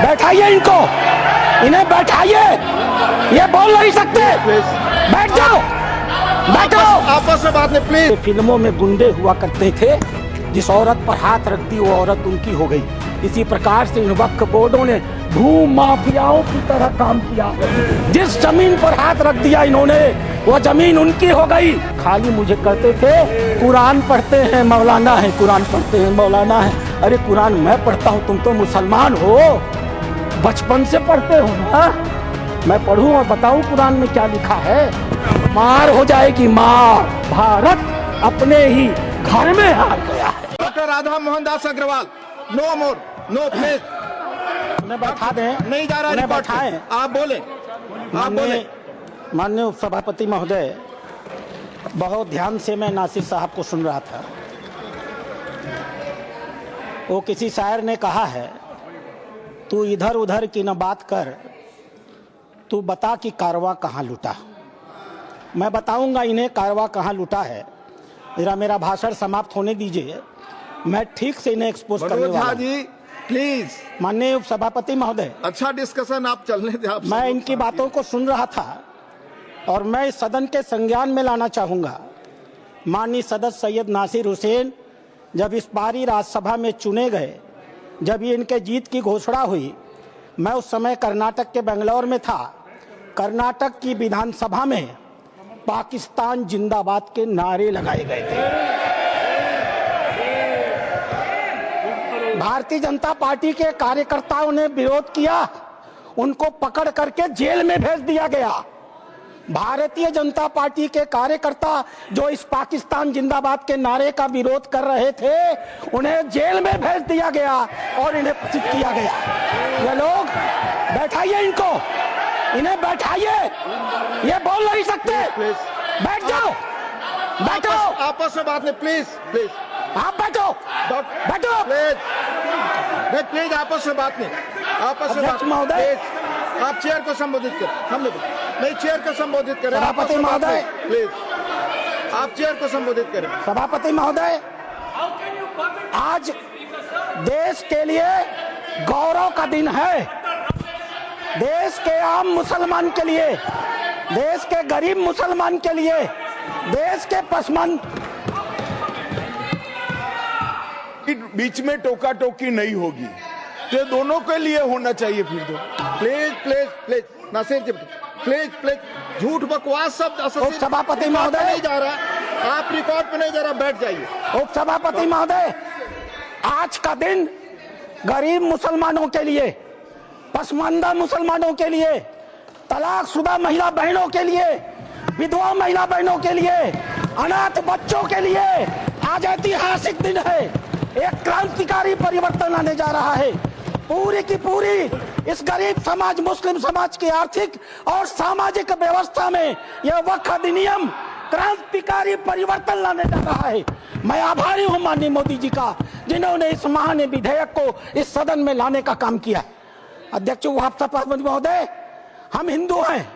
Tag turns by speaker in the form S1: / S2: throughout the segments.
S1: बैठाइए इनको, इन्हें बैठाइए, ये बोल नहीं सकते। बैठ जाओ, बैठो।
S2: आपस में बात नहीं प्लीज।
S1: फिल्मों में गुंडे हुआ करते थे, जिस औरत पर हाथ रख दी वो औरत उनकी हो गई। इसी प्रकार से इन वक्फ बोर्डों ने भू माफियाओं की तरह काम किया। जिस जमीन पर हाथ रख दिया इन्होंने वो जमीन उनकी हो गई। खाली मुझे कहते थे कुरान पढ़ते हैं मौलाना है, कुरान पढ़ते हैं मौलाना है। अरे कुरान मैं पढ़ता हूँ, तुम तो मुसलमान हो, बचपन से पढ़ते हो ना। मैं पढ़ूं और बताऊं कुरान में क्या लिखा है। मार हो जाएगी मार। भारत अपने ही घर में हार गया है।
S2: Doctor Radha Mohan Das Agarwal, no more, no please.
S1: उन्हें बैठा दें,
S2: नहीं जा रहा,
S1: उन्हें बैठाएं।
S2: आप बोले, आप बोले।
S1: माननीय उपसभापति महोदय, बहुत ध्यान से मैं नासिर साहब को सुन रहा था। वो किसी शायर ने कहा है, तू इधर उधर की न बात कर, तू बता कि कारवां कहाँ लुटा। मैं बताऊंगा इन्हें कारवां कहाँ लुटा है। जरा मेरा भाषण समाप्त होने दीजिए, मैं ठीक से इन्हें एक्सपोज करने वाला हूं।
S2: जी प्लीज।
S1: माननीय उपसभापति महोदय,
S2: अच्छा डिस्कशन आप चलने दें। आप
S1: मैं इनकी बातों को सुन रहा था और मैं इस सदन के संज्ञान में लाना चाहूंगा। माननीय सदस्य सैयद नासिर हुसैन जब इस बारी राज्यसभा में चुने गए, जब ये इनके जीत की घोषणा हुई, मैं उस समय कर्नाटक के बेंगलोर में था। कर्नाटक की विधानसभा में पाकिस्तान जिंदाबाद के नारे लगाए गए थे। भारतीय जनता पार्टी के कार्यकर्ताओं ने विरोध किया, उनको पकड़ करके जेल में भेज दिया गया। भारतीय जनता पार्टी के कार्यकर्ता जो इस पाकिस्तान जिंदाबाद के नारे का विरोध कर रहे थे, उन्हें जेल में भेज दिया गया और इन्हें प्रचित किया गया। ये लोग, बैठाइए इनको, इन्हें बैठाइए, ये बोल नहीं सकते। बैठ जाओ, बैठो।
S2: आपस में बात नहीं प्लीज, प्लीज।
S1: आप बैठो, बैठो
S2: प्लीज, नहीं प्लीज, आपस में बात नहीं, आपस में बात
S1: महोदय।
S2: आप चेयर को संबोधित करें, हम लोग नहीं चेयर को संबोधित करें।
S1: सभापति महोदय
S2: प्लीज, आप चेयर को संबोधित करें।
S1: सभापति महोदय, आज देश के लिए गौरव का दिन है। देश के आम मुसलमान के लिए, देश के गरीब मुसलमान के लिए, देश के पसमंद
S2: बीच में टोका टोकी नहीं होगी, ये दोनों के लिए होना चाहिए। फिर दो please, please, please. Nasir ji please, please. झूठ बकवास शब्द
S1: सभापति महोदय
S2: नहीं जा रहा, आप रिकॉर्ड पे नहीं जा रहा, बैठ जाइए।
S1: उप सभापति महोदय, आज का दिन गरीब मुसलमानों के लिए, पसमानदा मुसलमानों के लिए, तलाकशुदा महिला बहनों के लिए, विधवा महिला बहनों के लिए, अनाथ बच्चों के लिए आज ऐतिहासिक दिन है। एक क्रांतिकारी परिवर्तन आने जा रहा है। पूरी की पूरी इस गरीब समाज, मुस्लिम समाज की आर्थिक और सामाजिक व्यवस्था में यह वक्फ अधिनियम क्रांतिकारी परिवर्तन लाने जा रहा है। मैं आभारी हूं माननीय मोदी जी का, जिन्होंने इस महान विधेयक को इस सदन में लाने का काम किया। अध्यक्ष सभापति महोदय, हम हिंदू हैं,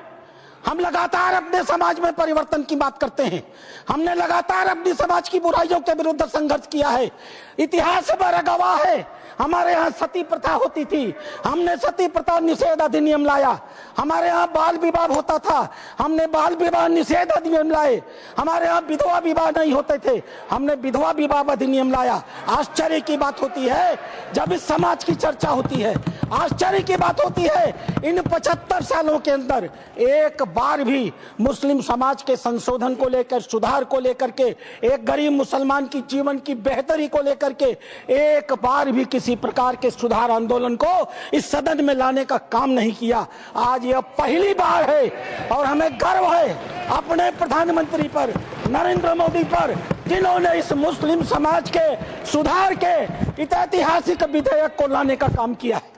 S1: हम लगातार अपने समाज में परिवर्तन की बात करते हैं। हमने लगातार अपनी समाज की बुराइयों के विरुद्ध संघर्ष किया है। इतिहास बड़ा गवाह है, हमारे यहाँ सती प्रथा होती थी, हमने सती प्रथा निषेध अधिनियम लाया। हमारे यहाँ बाल विवाह होता था, हमने बाल विवाह निषेध अधिनियम लाए। हमारे यहाँ विधवा विवाह नहीं होते थे, हमने विधवा विवाह अधिनियम लाया। आश्चर्य की बात होती है जब इस समाज की चर्चा होती है, आश्चर्य की बात होती है इन 75 सालों के अंदर एक बार भी मुस्लिम समाज के संशोधन को लेकर, सुधार को लेकर के, एक गरीब मुसलमान की जीवन की बेहतरी को लेकर के एक बार भी किसी प्रकार के सुधार आंदोलन को इस सदन में लाने का काम नहीं किया। आज यह पहली बार है और हमें गर्व है अपने प्रधानमंत्री पर, नरेंद्र मोदी पर, जिन्होंने इस मुस्लिम समाज के सुधार के ऐतिहासिक विधेयक को लाने का काम किया है।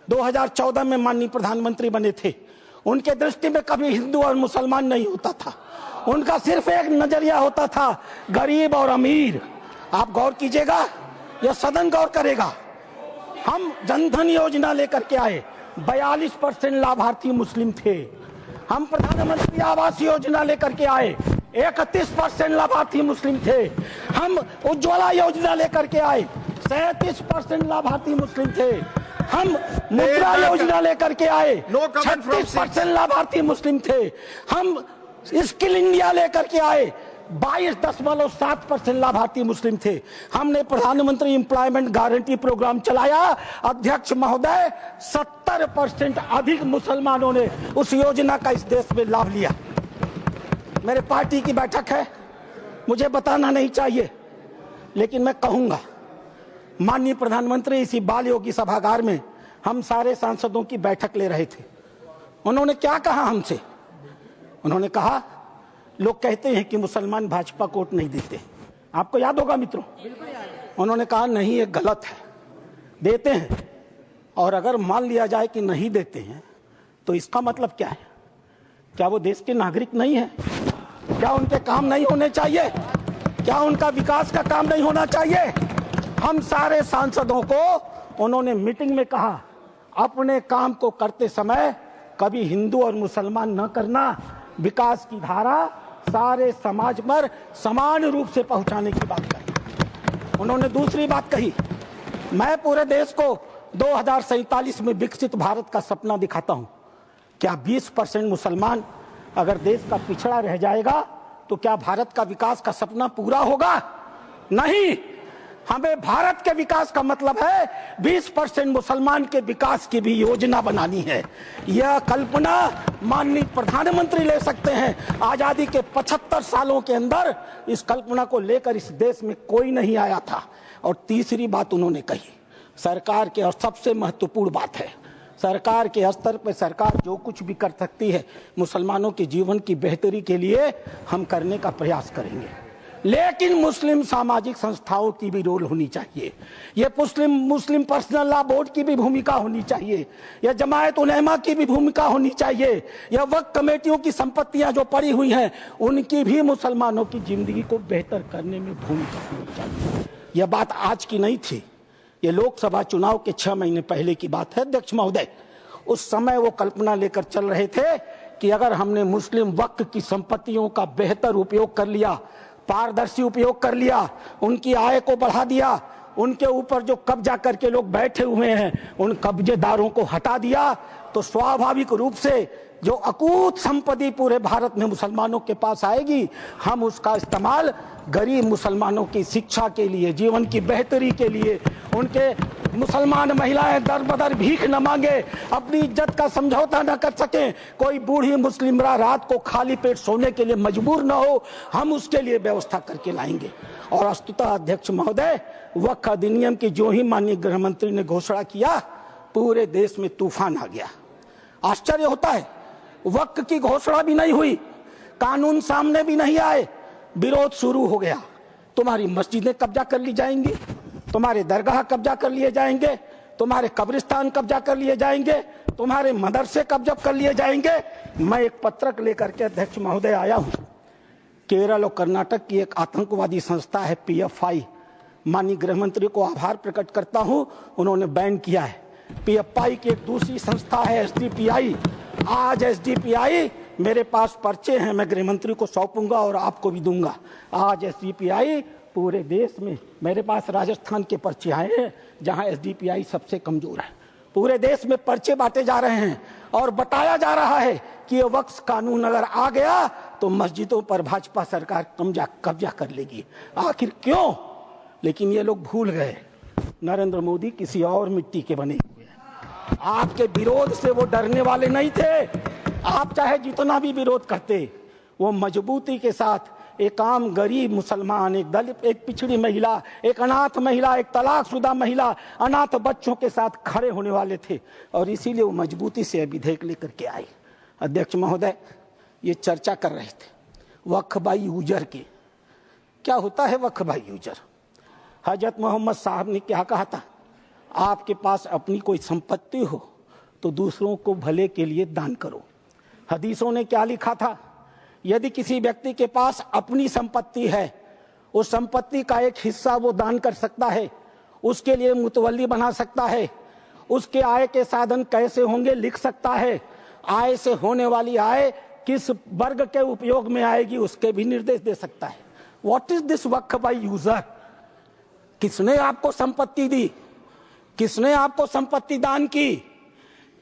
S1: 2014 में माननीय प्रधानमंत्री बने थे, उनके दृष्टि में कभी हिंदू और मुसलमान नहीं होता था, उनका सिर्फ एक नजरिया होता था, गरीब और अमीर। आप गौर कीजिएगा, यह सदन गौर करेगा। हम जनधन योजना लेकर के आए, 42% लाभार्थी मुस्लिम थे। हम प्रधानमंत्री आवास योजना लेकर के आए, 31% लाभार्थी मुस्लिम थे। हम उज्ज्वला योजना लेकर के आए, 37% लाभार्थी मुस्लिम थे। हम मुद्रा योजना लेकर के आए,
S2: No comment from
S1: 36% लाभार्थी मुस्लिम थे। हम स्किल इंडिया लेकर के आए, 22.7% लाभार्थी मुस्लिम थे। हमने प्रधानमंत्री एम्प्लॉयमेंट गारंटी प्रोग्राम चलाया, अध्यक्ष महोदय 70% अधिक मुसलमानों ने उस योजना का इस देश में लाभ लिया। मेरे पार्टी की बैठक है, मुझे बताना नहीं चाहिए, लेकिन मैं कहूंगा, माननीय प्रधानमंत्री इसी बाल योगी सभागार में हम सारे सांसदों की बैठक ले रहे थे। उन्होंने क्या कहा हमसे? उन्होंने कहा, लोग कहते हैं कि मुसलमान भाजपा को वोट नहीं देते। आपको याद होगा मित्रों, उन्होंने कहा नहीं, ये गलत है, देते हैं। और अगर मान लिया जाए कि नहीं देते हैं तो इसका मतलब क्या है? क्या वो देश के नागरिक नहीं है? क्या उनके काम नहीं होने चाहिए? क्या उनका विकास का काम नहीं होना चाहिए? हम सारे सांसदों को उन्होंने मीटिंग में कहा, अपने काम को करते समय कभी हिंदू और मुसलमान न करना, विकास की धारा सारे समाज पर समान रूप से पहुंचाने की बात कही। उन्होंने दूसरी बात कही, मैं पूरे देश को 2047 में विकसित भारत का सपना दिखाता हूं। क्या 20% मुसलमान अगर देश का पिछड़ा रह जाएगा तो क्या भारत का विकास का सपना पूरा होगा? नहीं। हमें भारत के विकास का मतलब है 20% मुसलमान के विकास की भी योजना बनानी है। यह कल्पना माननीय प्रधानमंत्री ले सकते हैं। आजादी के 75 सालों के अंदर इस कल्पना को लेकर इस देश में कोई नहीं आया था। और तीसरी बात उन्होंने कही, सरकार के, और सबसे महत्वपूर्ण बात है, सरकार के स्तर पर सरकार जो कुछ भी कर सकती है मुसलमानों के जीवन की बेहतरी के लिए हम करने का प्रयास करेंगे। लेकिन मुस्लिम सामाजिक संस्थाओं की भी रोल होनी चाहिए। ये मुस्लिम पर्सनल लॉ बोर्ड की भी भूमिका होनी चाहिए। यह जमायत उलेमा की भी भूमिका होनी चाहिए। यह वक्फ कमेटियों की संपत्तियां जो पड़ी हुई हैं उनकी भी मुसलमानों की जिंदगी को बेहतर करने में भूमिका होनी चाहिए। यह बात आज की नहीं थी, ये लोकसभा चुनाव के 6 महीने पहले की बात है अध्यक्ष महोदय। उस समय वो कल्पना लेकर चल रहे थे कि अगर हमने मुस्लिम वक्फ की संपत्तियों का बेहतर उपयोग कर लिया, पारदर्शी उपयोग कर लिया, उनकी आय को बढ़ा दिया, उनके ऊपर जो कब्जा करके लोग बैठे हुए हैं उन कब्जेदारों को हटा दिया, तो स्वाभाविक रूप से जो अकूत संपत्ति पूरे भारत में मुसलमानों के पास आएगी, हम उसका इस्तेमाल गरीब मुसलमानों की शिक्षा के लिए, जीवन की बेहतरी के लिए, उनके मुसलमान महिलाएं दर बदर भीख न मांगे, अपनी इज्जत का समझौता न कर सकें, कोई बूढ़ी मुस्लिम रात को खाली पेट सोने के लिए मजबूर न हो, हम उसके लिए व्यवस्था करके लाएंगे। और वस्तुतः अध्यक्ष महोदय, वक्फ अधिनियम की जो ही माननीय गृह मंत्री ने घोषणा किया, पूरे देश में तूफान आ गया। आश्चर्य होता है, वक्फ की घोषणा भी नहीं हुई, कानून सामने भी नहीं आए, विरोध शुरू हो गया। तुम्हारी मस्जिदें कब्जा कर ली जाएंगी, तुम्हारे दरगाह कब्जा कर लिए जाएंगे, तुम्हारे कब्रिस्तान कब्जा कर लिए जाएंगे, तुम्हारे मदरसे कब्जा कर लिए जाएंगे। मैं एक पत्रक लेकर के अध्यक्ष महोदय आया हूं। केरल और कर्नाटक की एक आतंकवादी संस्था है PFI, माननीय गृह मंत्री को आभार प्रकट करता हूं, उन्होंने बैन किया है। PFI की एक दूसरी संस्था है SDPI। आज SDPI, मेरे पास पर्चे हैं, मैं गृह मंत्री को सौंपूंगा और आपको भी दूंगा। आज SDPI पूरे देश में, मेरे पास राजस्थान के पर्चे आए हैं जहां SDPI सबसे कमजोर है, पूरे देश में पर्चे बांटे जा रहे हैं और बताया जा रहा है कि ये वक्फ कानून अगर आ गया तो मस्जिदों पर भाजपा सरकार कब्जा कर लेगी। आखिर क्यों? लेकिन ये लोग भूल गए, नरेंद्र मोदी किसी और मिट्टी के बने हुए हैं। आपके विरोध से वो डरने वाले नहीं थे। आप चाहे जितना भी विरोध करते, वो मजबूती के साथ एक आम गरीब मुसलमान, एक दलित, एक पिछड़ी महिला, एक अनाथ महिला, एक तलाकशुदा महिला, अनाथ बच्चों के साथ खड़े होने वाले थे और इसीलिए वो मजबूती से विधेयक लेकर के आए। अध्यक्ष महोदय, ये चर्चा कर रहे थे वक्फ बाई यूजर की। क्या होता है वक्फ बाई यूजर? हजरत मोहम्मद साहब ने क्या कहा था? आपके पास अपनी कोई संपत्ति हो तो दूसरों को भले के लिए दान करो। हदीसों ने क्या लिखा था? यदि किसी व्यक्ति के पास अपनी संपत्ति है, उस संपत्ति का एक हिस्सा वो दान कर सकता है, उसके लिए मुतवल्ली बना सकता है, उसके आय के साधन कैसे होंगे लिख सकता है, आय से होने वाली आय किस वर्ग के उपयोग में आएगी उसके भी निर्देश दे सकता है। What is this Waqf by user? किसने आपको संपत्ति दी? किसने आपको संपत्ति दान की?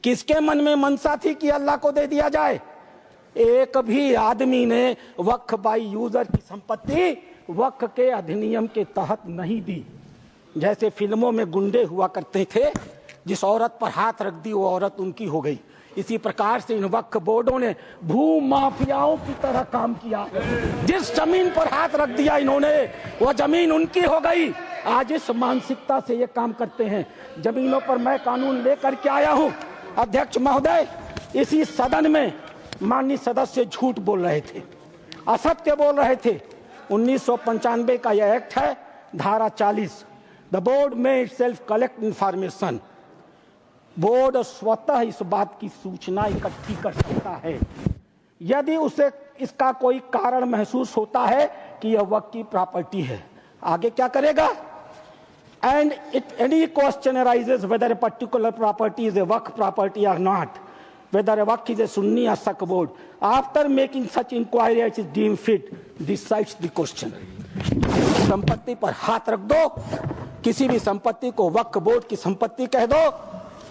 S1: किसके मन में मनसा थी कि अल्लाह को दे दिया जाए? एक भी आदमी ने वक्फ बाई यूजर की संपत्ति वक्फ के अधिनियम के तहत नहीं दी। जैसे फिल्मों में गुंडे हुआ करते थे, जिस औरत पर हाथ रख दी वो औरत उनकी हो गई। इसी प्रकार से इन वक्फ बोर्डों ने भू माफियाओं की तरह काम किया। जिस जमीन पर हाथ रख दिया इन्होंने वो जमीन उनकी हो गई। आज इस मानसिकता से ये काम करते हैं। जमीनों पर मैं कानून लेकर के आया हूं। अध्यक्ष महोदय, इसी सदन में माननीय सदस्य झूठ बोल रहे थे, असत्य बोल रहे थे। 1995 का यह एक्ट है, धारा 40, द बोर्ड में इटसेल्फ कलेक्ट इंफॉर्मेशन। बोर्ड स्वतः इस बात की सूचना इकट्ठी कर सकता है यदि उसे इसका कोई कारण महसूस होता है कि यह वक्फ की प्रॉपर्टी है। आगे क्या करेगा? And if any question arises whether a particular property is a Waqf property or not, whether a Waqf is a Sunni or सक board, after making such inquiry as it deem fit decides the question. संपत्ति पर हाथ रख दो, किसी भी संपत्ति को वक्फ बोर्ड की संपत्ति कह दो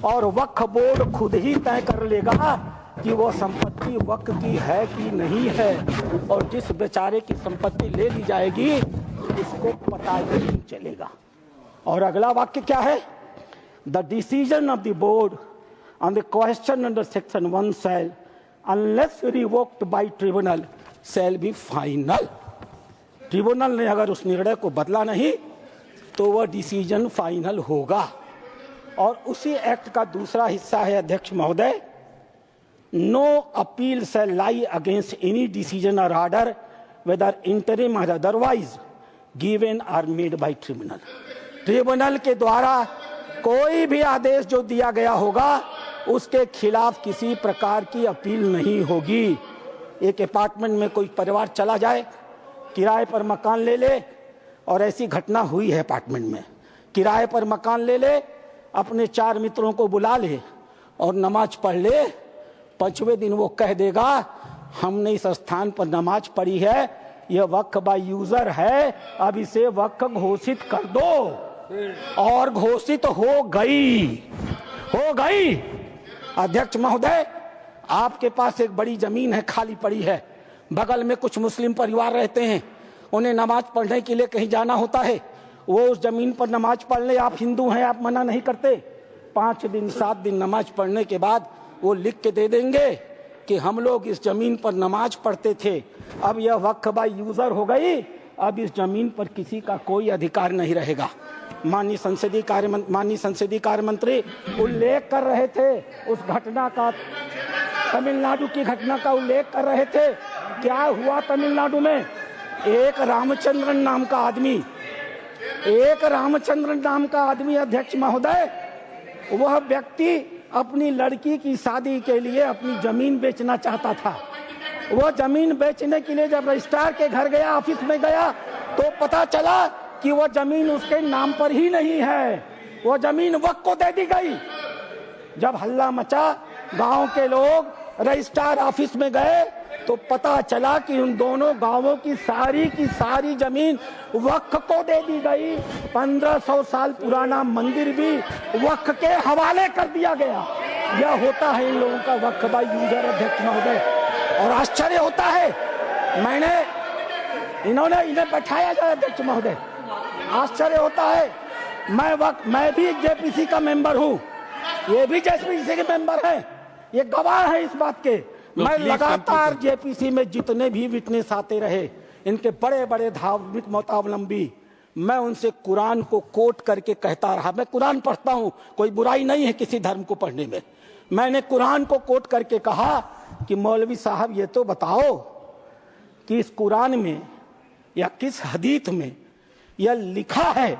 S1: और वक्फ बोर्ड खुद ही तय कर लेगा कि वो संपत्ति वक्फ की है कि नहीं है। और जिस बेचारे की संपत्ति ले ली जाएगी उसको पता ही नहीं चलेगा। और अगला वाक्य क्या है? The decision of the board on the question under section 1 shall unless revoked by tribunal shall be final. Tribunal ने अगर उस निर्णय को बदला नहीं तो वह डिसीजन फाइनल होगा। और उसी एक्ट का दूसरा हिस्सा है अध्यक्ष महोदय, no appeal shall lie against any decision और ऑर्डर वेदर इंटरिम और otherwise given or made by tribunal. Tribunal के द्वारा कोई भी आदेश जो दिया गया होगा उसके खिलाफ किसी प्रकार की अपील नहीं होगी। एक अपार्टमेंट में कोई परिवार चला जाए, किराए पर मकान ले ले, और ऐसी घटना हुई है अपार्टमेंट में, किराए पर मकान ले ले, अपने 4 मित्रों को बुला ले और नमाज पढ़ ले। 5वें दिन वो कह देगा हमने इस स्थान पर नमाज पढ़ी है, यह वक्फ बाय यूजर है, अब इसे वक्फ घोषित कर दो। और घोषित हो गई। अध्यक्ष महोदय, आपके पास एक बड़ी जमीन है, खाली पड़ी है, बगल में कुछ मुस्लिम परिवार रहते हैं, उन्हें नमाज पढ़ने के लिए कहीं जाना होता है, वो उस जमीन पर नमाज पढ़ ले। आप हिंदू हैं, आप मना नहीं करते। 5 दिन 7 दिन नमाज पढ़ने के बाद वो लिख के दे देंगे कि हम लोग इस जमीन पर नमाज पढ़ते थे, अब यह वक्फ बाय यूजर हो गई, अब इस जमीन पर किसी का कोई अधिकार नहीं रहेगा। माननीय संसदीय कार्य मंत्री उल्लेख कर रहे थे उस घटना का, तमिलनाडु की घटना का उल्लेख कर रहे थे। क्या हुआ तमिलनाडु में? एक रामचंद्रन नाम का आदमी अध्यक्ष महोदय, वह व्यक्ति अपनी लड़की की शादी के लिए अपनी जमीन बेचना चाहता था। वो जमीन बेचने के लिए जब रजिस्ट्रार के घर गया, ऑफिस में गया, तो पता चला कि वो जमीन उसके नाम पर ही नहीं है, वो जमीन वक्फ को दे दी गई। जब हल्ला मचा, गांव के लोग रजिस्ट्रार ऑफिस में गए तो पता चला कि उन दोनों गांवों की सारी जमीन वक्फ को दे दी गई। 1500 साल पुराना मंदिर भी वक्फ के हवाले कर दिया गया। यह होता है इन लोगों का वक्फ बाय यूजर अध्यक्ष महोदय। और आश्चर्य होता है, इन्हें बैठाया जाए अध्यक्ष महोदय, आश्चर्य होता है। मैं भी जेपीसी का मेंबर हूँ, ये भी जेपीसी के मेंबर हैं, ये गवाह है इस बात के। मैं लगातार जेपीसी में जितने भी विटनेस आते रहे, इनके बड़े बड़े धार्मिक मतावलंबी, मैं उनसे कुरान को कोट करके कहता रहा। मैं कुरान पढ़ता हूँ, कोई बुराई नहीं है किसी धर्म को पढ़ने में। मैंने कुरान को कोट करके कहा कि मौलवी साहब ये तो बताओ कि इस कुरान में या किस हदीस में यह लिखा है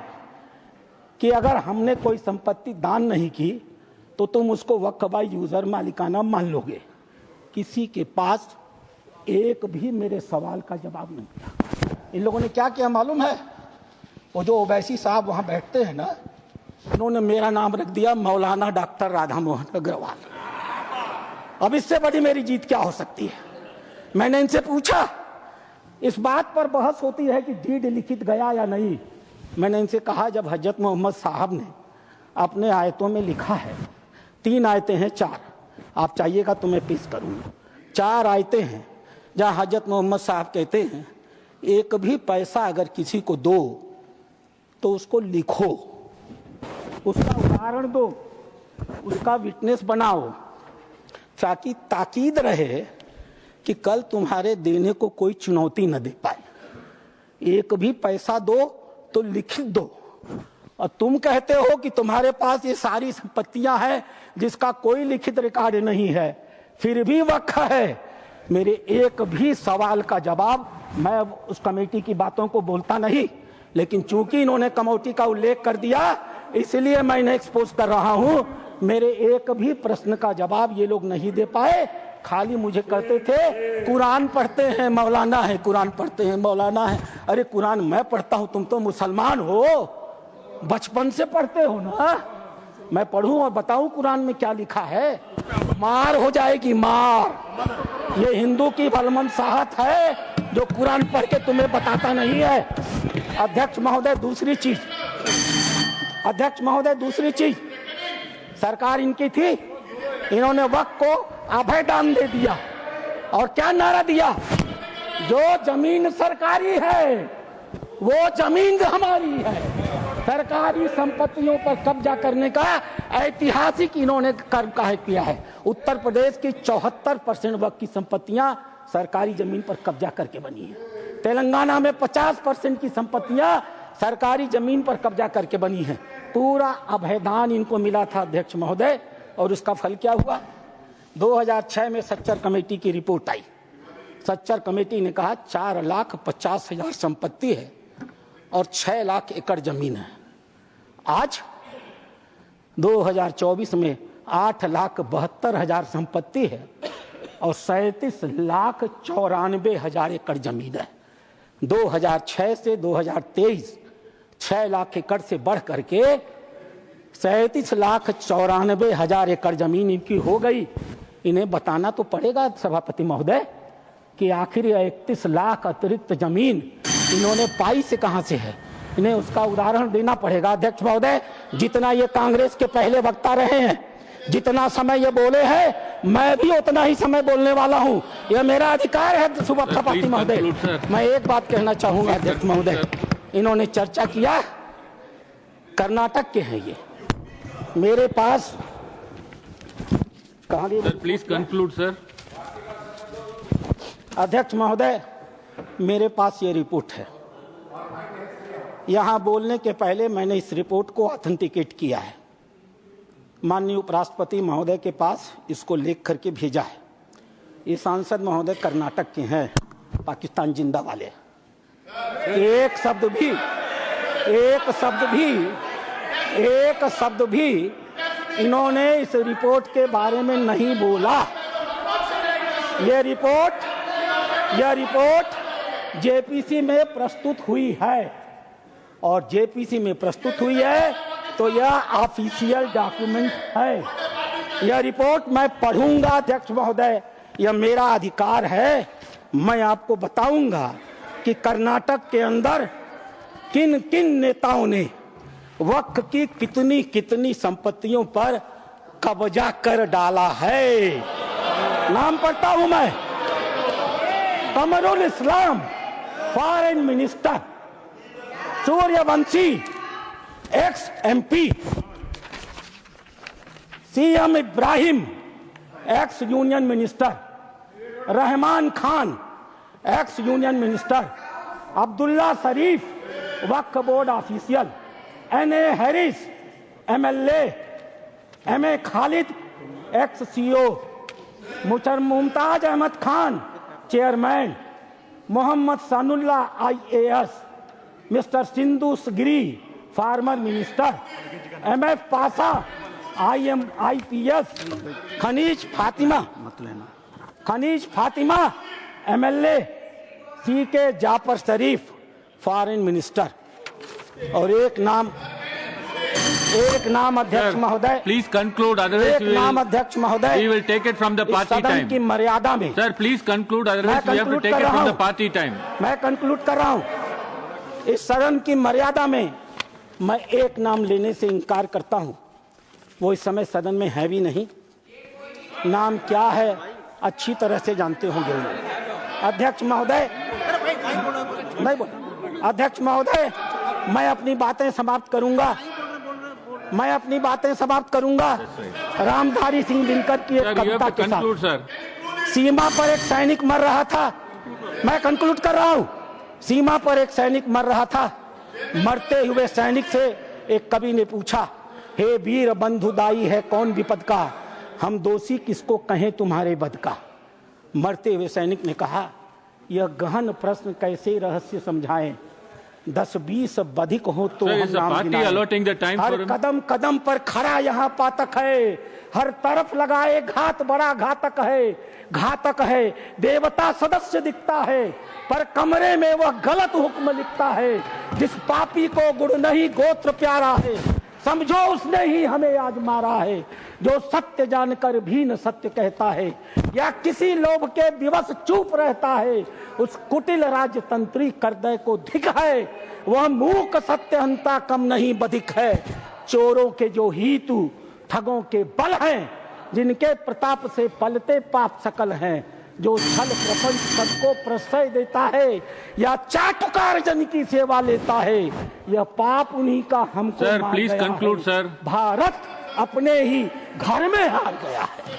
S1: कि अगर हमने कोई संपत्ति दान नहीं की तो तुम उसको वक्फ बाय यूजर मालिकाना मान लोगे। किसी के पास एक भी मेरे सवाल का जवाब नहीं था। इन लोगों ने क्या किया मालूम है? वो जो ओवैसी साहब वहां बैठते हैं ना, उन्होंने मेरा नाम रख दिया मौलाना डॉक्टर राधा मोहन अग्रवाल। अब इससे बड़ी मेरी जीत क्या हो सकती है? मैंने इनसे पूछा, इस बात पर बहस होती है कि डीड लिखित गया या नहीं। मैंने इनसे कहा, जब हजरत मोहम्मद साहब ने अपने आयतों में लिखा है, 3 आयतें हैं, 4 आप चाहिएगा तो मैं पेश करूंगा। 4 आयतें हैं जहां हजरत मोहम्मद साहब कहते हैं एक भी पैसा अगर किसी को दो तो उसको लिखो, उसका उदाहरण दो, उसका विटनेस बनाओ, ताकि ताकीद रहे कि कल तुम्हारे देने को कोई चुनौती न दे पाए। एक भी पैसा दो तो लिखित दो। और तुम कहते हो कि तुम्हारे पास ये सारी संपत्तियां हैं जिसका कोई लिखित रिकॉर्ड नहीं है, फिर भी वक्फ है। मेरे एक भी सवाल का जवाब, मैं उस कमेटी की बातों को बोलता नहीं, लेकिन चूंकि इन्होंने कमेटी का उल्लेख कर दिया इसलिए मैं इन्हें एक्सपोज कर रहा हूं। मेरे एक भी प्रश्न का जवाब ये लोग नहीं दे पाए, खाली मुझे कहते थे कुरान पढ़ते हैं मौलाना है, कुरान पढ़ते हैं मौलाना है। अरे कुरान मैं पढ़ता हूं, तुम तो मुसलमान हो, बचपन से पढ़ते हो ना। मैं पढ़ूं और बताऊं कुरान में क्या लिखा है? मार हो जाएगी, मार। ये हिंदू की भलमनसाहत है जो कुरान पढ़ के तुम्हें बताता नहीं है। अध्यक्ष महोदय दूसरी चीज, अध्यक्ष महोदय दूसरी चीज, सरकार इनकी थी, इन्होंने वक्फ को अभय दान दे दिया और क्या नारा दिया? जो जमीन सरकारी है वो जमीन हमारी है। सरकारी संपत्तियों पर कब्जा करने का ऐतिहासिक इन्होंने कर्म का किया है। उत्तर प्रदेश की 74% वक्फ की संपत्तियां सरकारी जमीन पर कब्जा करके बनी है। तेलंगाना में 50% की संपत्तियां सरकारी जमीन पर कब्जा करके बनी है। पूरा अभयदान इनको मिला था अध्यक्ष महोदय, और उसका फल क्या हुआ? 2006 में सच्चर कमेटी की रिपोर्ट आई। सच्चर कमेटी ने कहा 4,50,000 संपत्ति है और 6 लाख एकड़ जमीन है। आज 2024 में 8,72,000 संपत्ति है और 37,94,000 एकड़ जमीन है। 2006 से 2023 6 लाख एकड़ से बढ़ करके 37,94,000 एकड़ जमीन इनकी हो गई। इन्हें बताना तो पड़ेगा सभापति महोदय कि आखिर 31 लाख अतिरिक्त जमीन इन्होंने पाई से कहां से है, इन्हें उसका उदाहरण देना पड़ेगा। अध्यक्ष महोदय, जितना ये कांग्रेस के पहले वक्ता रहे हैं, जितना समय ये बोले हैं, मैं भी उतना ही समय बोलने वाला हूं। यह मेरा अधिकार है सभापति महोदय। मैं एक बात कहना चाहूंगा अध्यक्ष महोदय, इन्होंने चर्चा किया कर्नाटक के हैं, ये मेरे पास कहां?
S3: Please conclude sir.
S1: अध्यक्ष महोदय, मेरे पास ये रिपोर्ट है। यहां बोलने के पहले मैंने इस रिपोर्ट को ऑथेंटिकेट किया है, माननीय उपराष्ट्रपति महोदय के पास इसको लिख करके भेजा है। ये सांसद महोदय कर्नाटक के हैं, पाकिस्तान जिंदा वाले। एक शब्द भी इन्होंने इस रिपोर्ट के बारे में नहीं बोला। यह रिपोर्ट जेपीसी में प्रस्तुत हुई है, और जेपीसी में प्रस्तुत हुई है तो यह ऑफिशियल डॉक्यूमेंट है। यह रिपोर्ट मैं पढ़ूंगा अध्यक्ष महोदय, यह मेरा अधिकार है। मैं आपको बताऊंगा कि कर्नाटक के अंदर किन किन नेताओं ने वक्फ की कितनी कितनी संपत्तियों पर कब्जा कर डाला है। नाम पढ़ता हूं मैं। Qamrul Islam foreign minister, Suryavanshi ex MP, CM Ibrahim ex union minister, Rahman Khan ex union minister, Abdullah Sharif Waqf board official, NA Haris MLA, MA Khalid ex CO, Mumtaz Ahmed Khan chairman, Mohammed Sanaullah IAS, mister Sindhu Giri former minister, MF Pasha IPS, Khaneez Fatima MLA, CK Jaffer Sharif foreign minister. और एक नाम अध्यक्ष महोदय,
S3: प्लीज कंक्लूड,
S1: एक नाम अध्यक्ष महोदय,
S3: we will take it from the party time
S1: की मर्यादा में।
S3: Sir please conclude, otherwise we have to take it from the party time।
S1: मैं कंक्लूड कर रहा हूं। इस सदन की मर्यादा में मैं एक नाम लेने से इनकार करता हूं। वो इस समय सदन में है भी नहीं, नाम क्या है अच्छी तरह से जानते होंगे। अध्यक्ष महोदय, नहीं बोल, अध्यक्ष महोदय, मैं अपनी बातें समाप्त करूंगा, मैं अपनी बातें समाप्त करूंगा। रामधारी सिंह दिनकर की एक कविता के साथ, सीमा पर एक सैनिक मर रहा था, मैं कंक्लूड कर रहा हूं, सीमा पर एक सैनिक मर रहा था, मरते हुए सैनिक से एक कवि ने पूछा, हे वीर बंधुदाई है कौन विपद का, हम दोषी किसको कहें तुम्हारे बद का। मरते हुए सैनिक ने कहा, यह गहन प्रश्न कैसे रहस्य समझाएं, 10-20 बधिक हो तो हम नाम गिनाएं। हर कदम कदम पर खड़ा यहाँ पातक है, हर तरफ लगाए घात बड़ा घातक है, घातक है देवता सदस्य दिखता है, पर कमरे में वह गलत हुक्म लिखता है। जिस पापी को गुण नहीं गोत्र प्यारा है, समझो उसने ही हमें आज मारा है। जो सत्य जानकर भी न सत्य कहता है, या किसी लोभ के विवश चुप रहता है, उस कुटिल राजतंत्री करदय को धिक है। वह मूक सत्यहंता कम नहीं बधिक है। चोरों के जो हीतु ठगों के बल हैं, जिनके प्रताप से पलते पाप सकल हैं, जो छल प्रपंच सबको प्रश्रय देता है, या चाटुकार जन की सेवा लेता है, यह पाप उन्हीं का हमको
S3: sir please conclude sir.
S1: Bharat अपने ही घर में हार गया है।